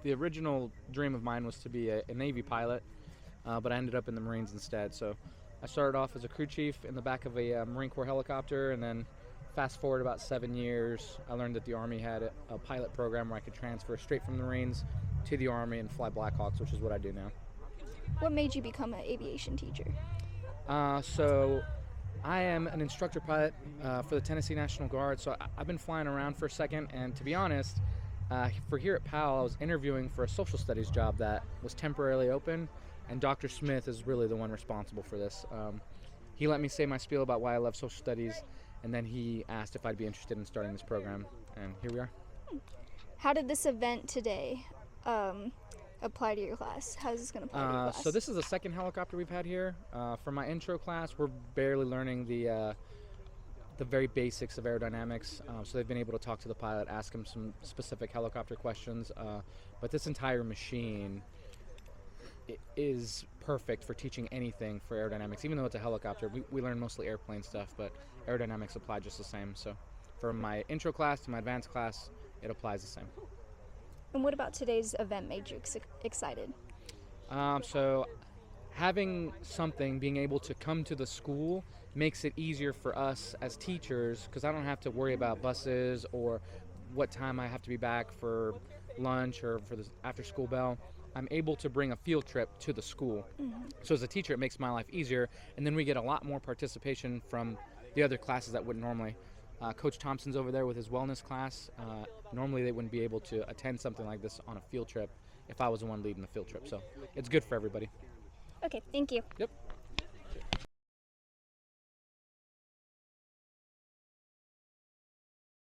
the original dream of mine was to be a Navy pilot, but I ended up in the Marines instead. So I started off as a crew chief in the back of a Marine Corps helicopter, and then fast forward about 7 years, I learned that the Army had a pilot program where I could transfer straight from the Marines to the Army and fly Blackhawks, which is what I do now. What made you become an aviation teacher? So I am an instructor pilot for the Tennessee National Guard, so I've been flying around for a second, and to be honest, for here at Powell, I was interviewing for a social studies job that was temporarily open, and Dr. Smith is really the one responsible for this. He let me say my spiel about why I love social studies, and then he asked if I'd be interested in starting this program, and here we are. How did this event today apply to your class? How is this going to apply to your class? So this is the second helicopter we've had here. For my intro class, we're barely learning the very basics of aerodynamics. So they've been able to talk to the pilot, ask him some specific helicopter questions. But this entire machine is perfect for teaching anything for aerodynamics. Even though it's a helicopter, we learn mostly airplane stuff, but aerodynamics apply just the same. So from my intro class to my advanced class, it applies the same. And what about today's event made you excited? So having something, being able to come to the school makes it easier for us as teachers, because I don't have to worry about buses or what time I have to be back for lunch or for the after school bell. I'm able to bring a field trip to the school. Mm-hmm. So as a teacher, it makes my life easier, and then we get a lot more participation from the other classes that wouldn't normally. Coach Thompson's over there with his wellness class. Normally they wouldn't be able to attend something like this on a field trip if I was the one leading the field trip. So it's good for everybody. Okay, thank you. Yep.